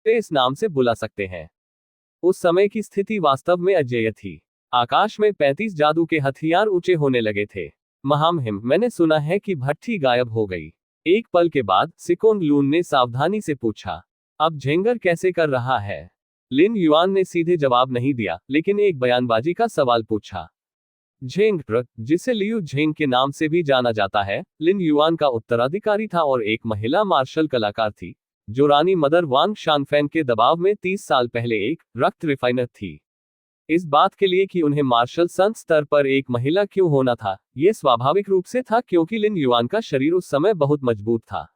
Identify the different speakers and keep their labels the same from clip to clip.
Speaker 1: इस नाम से बुला सकते हैं। उस समय की स्थिति वास्तव में अजेय थी। आकाश में 35 जादू के हथियार ऊंचे होने लगे थे। महामहिम, मैंने सुना है कि भट्टी गायब हो गई। एक पल के बाद सिकोन लून ने सावधानी से पूछा, अब झेंगर कैसे कर रहा है? लिन युआन ने सीधे जवाब नहीं दिया, लेकिन एक बयानबाजी का सवाल पूछा। झेंग, जिसे लियू झेंग के नाम से भी जाना जाता है, लिन युआन का उत्तराधिकारी था और एक महिला मार्शल कलाकार थी, जो रानी मदर वांग शानफेन के दबाव में 30 साल पहले एक रक्त रिफाइनर थी। इस बात के लिए कि उन्हें मार्शल संत स्तर पर एक महिला क्यों होना था, यह स्वाभाविक रूप से था क्योंकि लिन युआन का शरीर उस समय बहुत मजबूत था।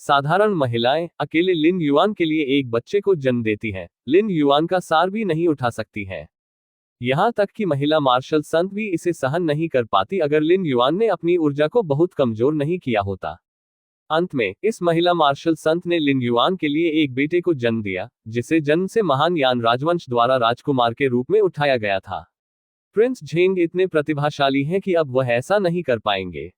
Speaker 1: साधारण महिलाएं अकेले लिन युआन के लिए एक बच्चे को जन्म देती हैं, लिन युआन का सार भी नहीं उठा सकती हैं। यहां तक कि महिला मार्शल संत भी इसे सहन नहीं कर पाती अगर लिन युआन ने अपनी ऊर्जा को बहुत कमजोर नहीं किया होता। अंत में इस महिला मार्शल संत ने लिन युआन के लिए एक बेटे को जन्म दिया, जिसे जन्म से महान यान राजवंश द्वारा राजकुमार के रूप में उठाया गया था। प्रिंस झेंग इतने प्रतिभाशाली हैं कि अब वह ऐसा नहीं कर पाएंगे।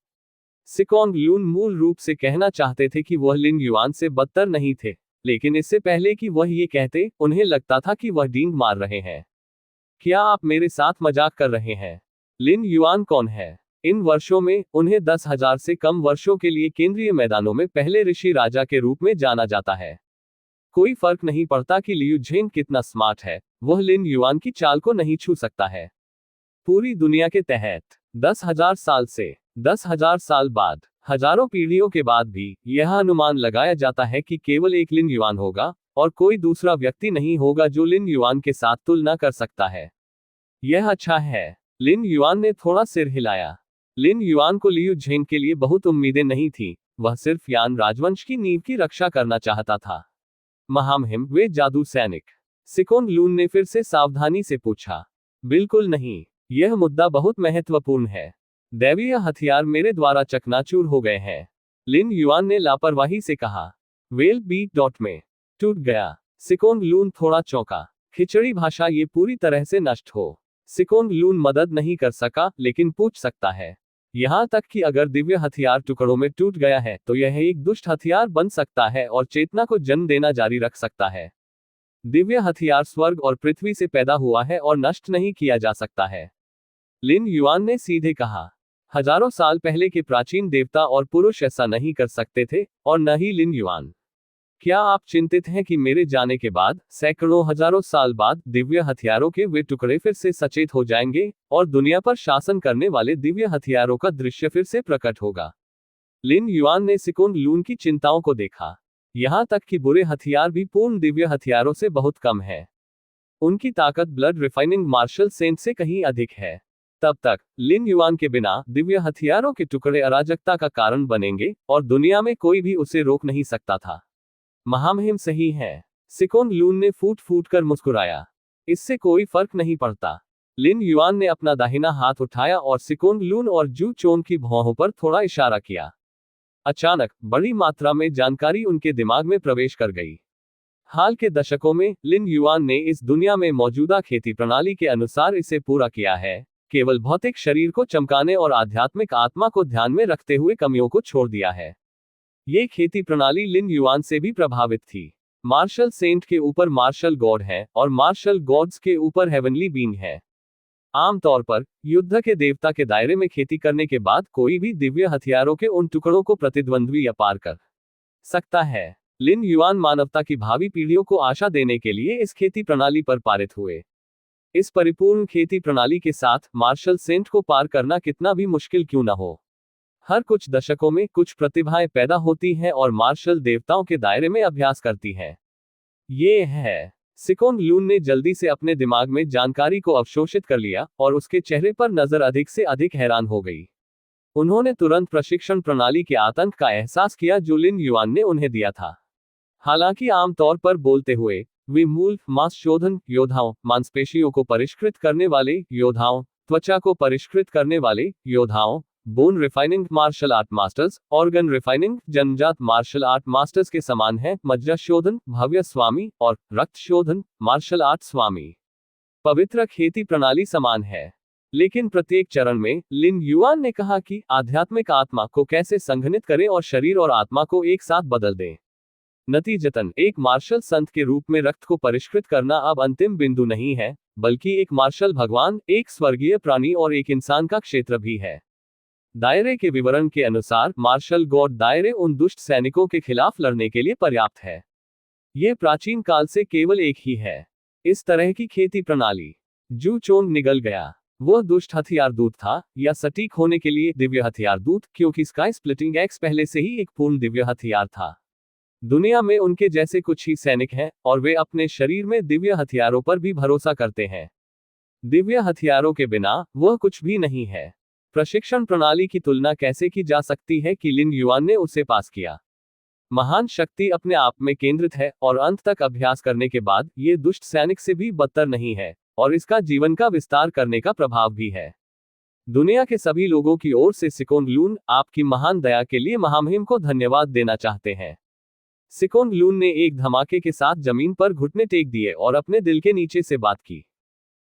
Speaker 1: सिकोंग लून मूल रूप से कहना चाहते थे कि वह लिन युआन से बदतर नहीं थे, लेकिन इससे पहले कि वह ये कहते, उन्हें लगता था कि वह डींग मार रहे हैं। क्या आप मेरे साथ मजाक कर रहे हैं? लिन युआन कौन है? इन वर्षों में उन्हें 10,000 से कम वर्षों के लिए केंद्रीय मैदानों में पहले ऋषि राजा के रूप में जाना जाता है। कोई फर्क नहीं पड़ता कि लियू झेंग कितना स्मार्ट है, वह लिन युआन की चाल को नहीं छू सकता है। पूरी दुनिया के तहत 10,000 साल से 10,000 साल बाद, हजारों पीढ़ियों के बाद भी यह अनुमान लगाया जाता है कि केवल एक लिन युआन होगा और कोई दूसरा व्यक्ति नहीं होगा जो लिन युआन के साथ तुलना कर सकता है। यह अच्छा है। लिन युआन ने थोड़ा सिर हिलाया। लिन युआन को लियू झेंग के लिए बहुत उम्मीदें नहीं थी, वह सिर्फ यान राजवंश की नींव की रक्षा करना चाहता था। महामहिम, वे जादू सैनिक? सिकोन लून ने फिर से सावधानी से पूछा। बिल्कुल नहीं, यह मुद्दा बहुत महत्वपूर्ण है। दैवीय हथियार मेरे द्वारा चकनाचूर हो गए हैं, लिन युआन ने लापरवाही से कहा। वेल बीट डॉट में टूट गया। सिकोन लून थोड़ा चौंका। खिचड़ी भाषा, ये पूरी तरह से नष्ट हो। सिकोन लून मदद नहीं कर सका, लेकिन पूछ सकता है। यहां तक कि अगर दिव्य हथियार टुकड़ों में टूट गया है तो यह एक दुष्ट हथियार बन सकता है और चेतना को जन्म देना जारी रख सकता है। दिव्य हथियार स्वर्ग और पृथ्वी से पैदा हुआ है और नष्ट नहीं किया जा सकता है, लिन युआन ने सीधे कहा। हजारों साल पहले के प्राचीन देवता और पुरुष ऐसा नहीं कर सकते थे, और न ही लिन युआन। क्या आप चिंतित हैं कि मेरे जाने के बाद, सैकड़ों हजारों साल बाद, दिव्य हथियारों के वे टुकड़े फिर से सचेत हो जाएंगे और दुनिया पर शासन करने वाले दिव्य हथियारों का दृश्य फिर से प्रकट होगा? लिन युआन ने सिकोन लून की चिंताओं को देखा। यहां तक कि बुरे हथियार भी पूर्ण दिव्य हथियारों से बहुत कम है। उनकी ताकत ब्लड रिफाइनिंग मार्शल सेंट से कहीं अधिक है। तब तक लिन युआन के बिना दिव्य हथियारों के टुकड़े अराजकता का कारण बनेंगे और दुनिया में कोई भी उसे रोक नहीं सकता था। महामहिम सही है। सिकोन लून ने फूट फूट कर मुस्कुराया। इससे कोई फर्क नहीं पड़ता। लिन युआन ने अपना दाहिना हाथ उठाया और सिकोन लून और जू चोन की भौहों पर थोड़ा इशारा किया। अचानक बड़ी मात्रा में जानकारी उनके दिमाग में प्रवेश कर गई। हाल के दशकों में लिन युआन ने इस दुनिया में मौजूदा खेती प्रणाली के अनुसार इसे पूरा किया है, केवल भौतिक शरीर को चमकाने और आध्यात्मिक आत्मा को ध्यान में रखते हुए कमियों को छोड़ दिया है। ये खेती प्रणाली लिन युआन से भी प्रभावित थी। मार्शल सेंट के ऊपर मार्शल गॉड है और मार्शल गॉड्स के ऊपर हेवनली बीइंग है। आमतौर पर युद्ध के देवता के दायरे में खेती करने के बाद कोई भी दिव्य हथियारों के उन टुकड़ों को प्रतिद्वंद्वी या पार कर सकता है। लिन युआन मानवता की भावी पीढ़ियों को आशा देने के लिए इस खेती प्रणाली पर पारित हुए। इस परिपूर्ण खेती प्रणाली के साथ मार्शल सेंट को पार करना कितना भी मुश्किल क्यों न हो। हर कुछ दशकों में कुछ प्रतिभाएं पैदा होती हैं और मार्शल देवताओं के दायरे में अभ्यास करती हैं। ये है। सिकोन लून ने जल्दी से अपने दिमाग में जानकारी को अवशोषित कर लिया और उसके चेहरे पर नजर अधिक से अधिक हैरान हो गई। उन्होंने तुरंत प्रशिक्षण प्रणाली के आतंक का एहसास किया जो लिन युआन ने उन्हें दिया था। हालांकि आमतौर पर बोलते हुए, वे मूल मांस शोधन योद्धाओं, मांसपेशियों को परिष्कृत करने वाले योद्धाओं, त्वचा को परिष्कृत करने वाले योद्धाओं, bone refining martial art masters, organ refining जन्मजात मार्शल आर्ट मास्टर्स के समान है, मज्जा शोधन भव्य स्वामी और रक्त शोधन मार्शल आर्ट स्वामी। पवित्र खेती प्रणाली समान है, लेकिन प्रत्येक चरण में लिन युआन ने कहा कि आध्यात्मिक आत्मा को कैसे संघनित करें और शरीर और आत्मा को एक साथ बदल दें। नतीजतन एक मार्शल संत के रूप में रक्त को परिष्कृत करना अब अंतिम बिंदु नहीं है, बल्कि एक मार्शल भगवान, एक स्वर्गीय प्राणी और एक इंसान का क्षेत्र भी है। दायरे के विवरण के अनुसार मार्शल गॉड दायरे उन दुष्ट सैनिकों के खिलाफ लड़ने के लिए पर्याप्त है। यह प्राचीन काल से केवल एक ही है। इस तरह की खेती प्रणाली। जू चोंग निगल गया। वह दुष्ट हथियार दूत था, या सटीक होने के लिए दिव्य हथियार दूत, क्योंकि स्काई स्प्लिटिंग एक्स पहले से ही एक पूर्ण दिव्य हथियार था। दुनिया में उनके जैसे कुछ ही सैनिक हैं, और वे अपने शरीर में दिव्य हथियारों पर भी भरोसा करते हैं। दिव्य हथियारों के बिना वह कुछ भी नहीं है। प्रशिक्षण प्रणाली की तुलना कैसे की जा सकती है कि लिन युआन ने उसे पास किया। महान शक्ति अपने आप में केंद्रित है, और अंत तक अभ्यास करने के बाद ये दुष्ट सैनिक से भी बदतर नहीं है, और इसका जीवन का विस्तार करने का प्रभाव भी है। दुनिया के सभी लोगों की ओर से सिकोन लून आपकी महान दया के लिए महामहिम को धन्यवाद देना चाहते हैं। सिकोन लून ने एक धमाके के साथ जमीन पर घुटने टेक दिए और अपने दिल के नीचे से बात की।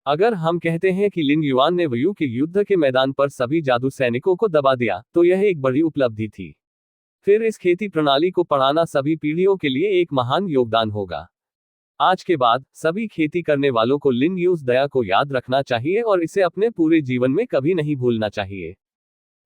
Speaker 1: अगर हम कहते हैं कि लिन युआन ने वयू के युद्ध के मैदान पर सभी जादू सैनिकों को दबा दिया, तो यह एक बड़ी उपलब्धि थी। फिर इस खेती प्रणाली को पढ़ाना सभी पीढ़ियों के लिए एक महान योगदान होगा। आज के बाद सभी खेती करने वालों को लिन यूज दया को याद रखना चाहिए और इसे अपने पूरे जीवन में कभी नहीं भूलना चाहिए।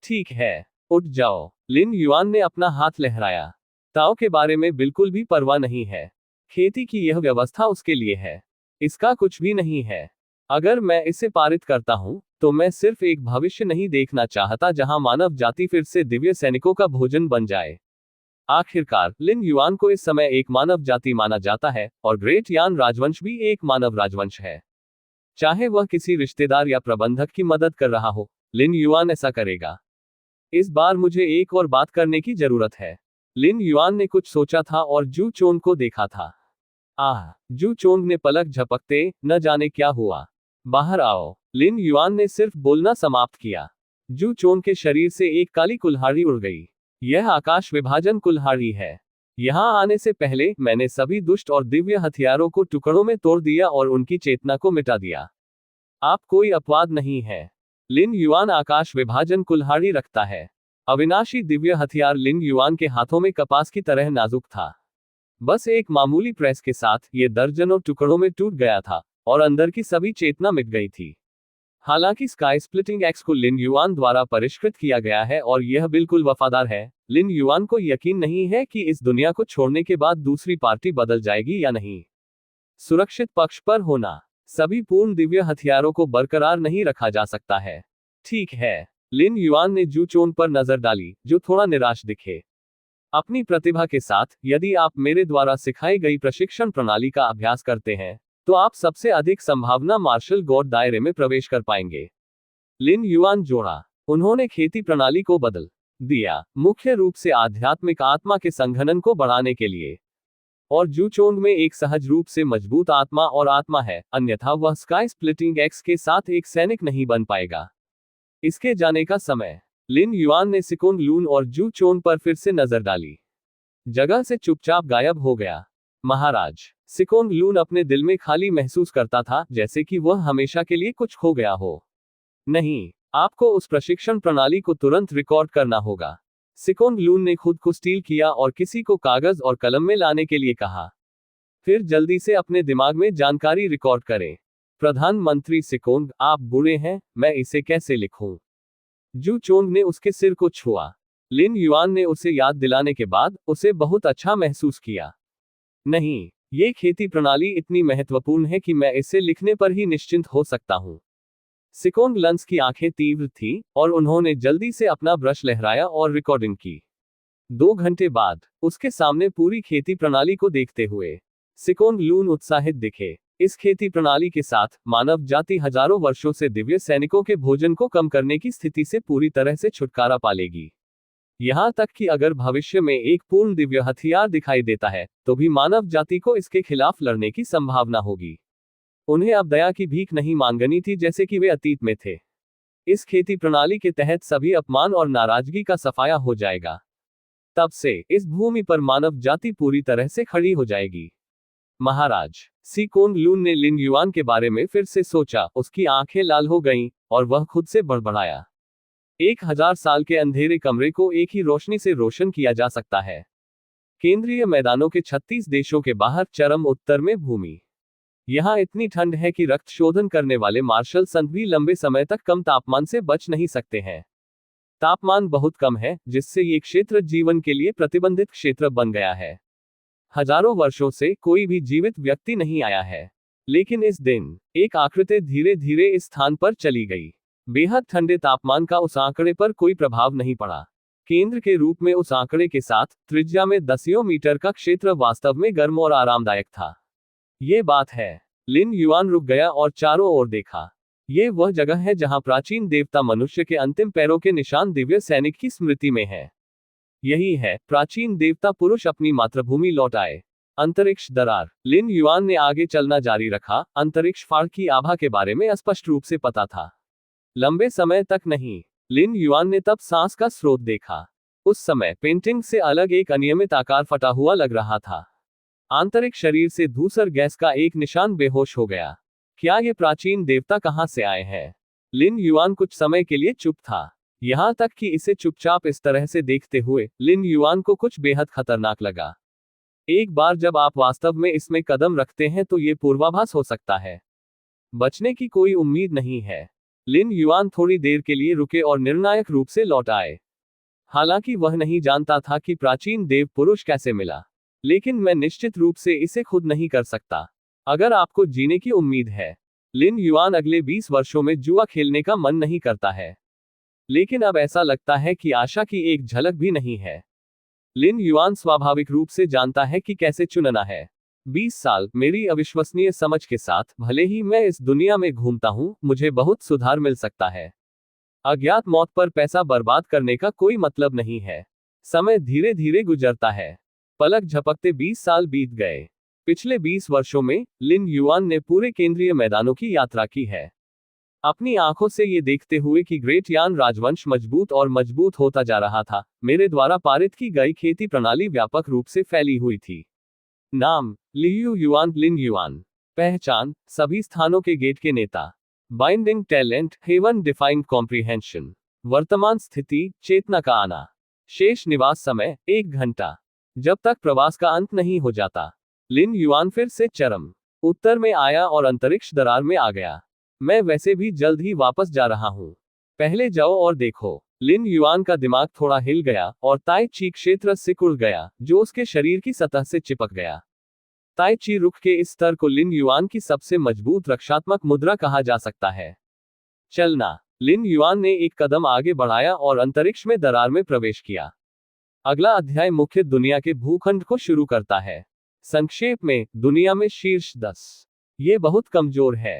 Speaker 1: ठीक है, उठ जाओ। लिन युआन ने अपना हाथ लहराया। ताओ के बारे में बिल्कुल भी परवाह नहीं है। खेती की यह व्यवस्था उसके लिए है, इसका कुछ भी नहीं है। अगर मैं इसे पारित करता हूं, तो मैं सिर्फ एक भविष्य नहीं देखना चाहता जहां मानव जाति फिर से दिव्य सैनिकों का भोजन बन जाए। आखिरकार लिन युआन को इस समय एक मानव जाति माना जाता है, और ग्रेट यान राजवंश भी एक मानव राजवंश है। चाहे वह किसी रिश्तेदार या प्रबंधक की मदद कर रहा हो, लिन युआन ऐसा करेगा। इस बार मुझे एक और बात करने की जरूरत है। लिन युआन ने कुछ सोचा था और जू चोंग को देखा था। जू चोंग ने पलक झपकते, न जाने क्या हुआ। बाहर आओ। लिन युआन ने सिर्फ बोलना समाप्त किया। जू चोंग के शरीर से एक काली कुल्हाड़ी उड़ गई। यह आकाश विभाजन कुल्हाड़ी है। यहां आने से पहले मैंने सभी दुष्ट और दिव्य हथियारों को टुकड़ों में तोड़ दिया और उनकी चेतना को मिटा दिया। आप कोई अपवाद नहीं है। लिन युआन आकाश विभाजन कुल्हाड़ी रखता है। अविनाशी दिव्य हथियार लिन युआन के हाथों में कपास की तरह नाजुक था। बस एक मामूली प्रेस के साथ यह दर्जनों टुकड़ों में टूट गया था, और अंदर की सभी चेतना मिट गई थी। हालांकि स्काई स्प्लिटिंग एक्स को लिन युआन द्वारा परिष्कृत किया गया है और यह बिल्कुल वफादार है, लिन युआन को यकीन नहीं है कि इस दुनिया को छोड़ने के बाद दूसरी पार्टी बदल जाएगी या नहीं। सुरक्षित पक्ष पर होना। सभी पूर्ण दिव्य हथियारों को बरकरार नहीं रखा जा सकता है। ठीक है। लिन युआन ने जू चोंग पर नजर डाली, जो थोड़ा निराश दिखे। अपनी प्रतिभा के साथ, यदि आप मेरे द्वारा सिखाई गई प्रशिक्षण प्रणाली का अभ्यास करते हैं, तो आप सबसे अधिक संभावना मार्शल गॉड दायरे में प्रवेश कर पाएंगे। लिन युआन जोड़ा। उन्होंने खेती प्रणाली को बदल दिया, मुख्य रूप से आध्यात्मिक आत्मा के संघनन को बढ़ाने के लिए। और जू चोंग में एक सहज रूप से मजबूत आत्मा और आत्मा है, अन्यथा वह स्काई स्प्लिटिंग एक्स के साथ एक सैनिक नहीं बन पाएगा। इसके जाने का समय। लिन युआन ने सिकोन लून और जू चोंग पर फिर से नजर डाली। जगह से चुपचाप गायब हो गया। महाराज, सिकोन लून अपने दिल में खाली महसूस करता था, जैसे कि वह हमेशा के लिए कुछ खो गया हो। नहीं, आपको उस प्रशिक्षण प्रणाली को तुरंत रिकॉर्ड करना होगा। सिकोन लून ने खुद को स्टील किया और किसी को कागज और कलम में लाने के लिए कहा। फिर जल्दी से अपने दिमाग में जानकारी रिकॉर्ड करें। प्रधानमंत्री सिकोन, आप बुरे हैं, मैं इसे कैसे लिखूं? जू चोंग ने उसके सिर को छुआ। लिन युआन ने उसे याद दिलाने के बाद उसे बहुत अच्छा महसूस किया। नहीं, ये खेती प्रणाली इतनी महत्वपूर्ण है कि मैं इसे लिखने पर ही निश्चिंत हो सकता हूं। सिकोन लंस की आंखें तीव्र थीं, और उन्होंने जल्दी से अपना ब्रश लहराया और रिकॉर्डिंग की। 2 घंटे बाद, उसके सामने पूरी खेती प्रणाली को देखते हुए, सिकोन लून उत्साहित दिखे। इस खेती प्रणाली के साथ, मानव जाति हजारों वर्षों से दिव्य सैनिकों के भोजन को कम करने की स्थिति से पूरी तरह से छुटकारा पालेगी। यहां तक कि अगर भविष्य में एक पूर्ण दिव्य हथियार दिखाई देता है, तो भी मानव जाति को इसके खिलाफ लड़ने की संभावना होगी। उन्हें अब दया की भीख नहीं मांगनी थी जैसे कि वे अतीत में थे। इस खेती प्रणाली के तहत सभी अपमान और नाराजगी का सफाया हो जाएगा। तब से इस भूमि पर मानव जाति पूरी तरह से खड़ी हो जाएगी। महाराज, सिकोन लून ने लिन युआन के बारे में फिर से सोचा, उसकी आंखें लाल हो गईं, और वह खुद से बड़बड़ाया। 1000 साल के अंधेरे कमरे को एक ही रोशनी से रोशन किया जा सकता है। केंद्रीय मैदानों के 36 देशों के बाहर चरम उत्तर में भूमि। यहाँ इतनी ठंड है कि रक्त शोधन करने वाले मार्शल संत भी लंबे समय तक कम तापमान से बच नहीं सकते हैं। तापमान बहुत कम है, जिससे ये क्षेत्र जीवन के लिए प्रतिबंधित क्षेत्र बन गया है। हजारों वर्षों से कोई भी जीवित व्यक्ति नहीं आया है, लेकिन इस दिन एक आकृति धीरे धीरे इस स्थान पर चली गई। बेहद ठंडे तापमान का उस आंकड़े पर कोई प्रभाव नहीं पड़ा। केंद्र के रूप में उस आंकड़े के साथ त्रिज्या में दसियों मीटर का क्षेत्र वास्तव में गर्म और आरामदायक था। ये बात है। लिन युआन रुक गया और चारों ओर देखा। ये वह जगह है जहां प्राचीन देवता मनुष्य के अंतिम पैरों के निशान दिव्य सैनिक की स्मृति में है। यही है, प्राचीन देवता पुरुष अपनी मातृभूमि लौट आए। अंतरिक्ष दरार। लिन युआन ने आगे चलना जारी रखा। अंतरिक्ष फाड़ की आभा के बारे में स्पष्ट रूप से पता था। लंबे समय तक नहीं। लिन युआन ने तब सांस का स्रोत देखा। उस समय पेंटिंग से अलग एक अनियमित आकार फटा हुआ लग रहा था। आंतरिक शरीर से धूसर गैस का एक निशान बेहोश हो गया। क्या ये प्राचीन देवता कहां से आए हैं? लिन युआन कुछ समय के लिए चुप था। यहां तक कि इसे चुपचाप इस तरह से देखते हुए लिन युआन को कुछ बेहद खतरनाक लगा। एक बार जब आप वास्तव में इसमें कदम रखते हैं तो ये पूर्वाभास हो सकता है। बचने की कोई उम्मीद नहीं है। लिन युआन थोड़ी देर के लिए रुके और निर्णायक रूप से लौट आए। हालांकि वह नहीं जानता था कि प्राचीन देव पुरुष कैसे मिला, लेकिन मैं निश्चित रूप से इसे खुद नहीं कर सकता। अगर आपको जीने की उम्मीद है, लिन युआन अगले 20 वर्षों में जुआ खेलने का मन नहीं करता है, लेकिन अब ऐसा लगता है कि आशा की एक झलक भी नहीं है। लिन युआन स्वाभाविक रूप से जानता है कि कैसे चुनना है। 20 साल मेरी अविश्वसनीय समझ के साथ, भले ही मैं इस दुनिया में घूमता हूं, मुझे बहुत सुधार मिल सकता है। अज्ञात मौत पर पैसा बर्बाद करने का कोई मतलब नहीं है। समय धीरे धीरे गुजरता है। पलक झपकते 20 साल बीत गए। पिछले 20 वर्षों में लिन युआन ने पूरे केंद्रीय मैदानों की यात्रा की है, अपनी आंखों से ये देखते हुए कि ग्रेट यान राजवंश मजबूत और मजबूत होता जा रहा था। मेरे द्वारा पारित की गई खेती प्रणाली व्यापक रूप से फैली हुई थी। नाम लियू युआन, लिन युआन। पहचान सभी स्थानों के गेट के नेता। Binding talent haven defined comprehension. वर्तमान स्थिति चेतना का आना। शेष निवास समय 1 घंटा, जब तक प्रवास का अंत नहीं हो जाता। लिन युआन फिर से चरम उत्तर में आया और अंतरिक्ष दरार में आ गया। मैं वैसे भी जल्द ही वापस जा रहा हूं। पहले जाओ और देखो। लिन युआन का दिमाग थोड़ा हिल गया और ताई ची क्षेत्र सिकुड़ गया, जो उसके शरीर की सतह से चिपक गया। ताई ची रुख के इस स्तर को लिन युआन की सबसे मजबूत रक्षात्मक मुद्रा कहा जा सकता है। चलना। लिन युआन ने एक कदम आगे बढ़ाया और अंतरिक्ष में दरार में प्रवेश किया। अगला अध्याय मुख्य दुनिया के भूखंड को शुरू करता है। संक्षेप में, दुनिया में शीर्ष 10। ये बहुत कमजोर है।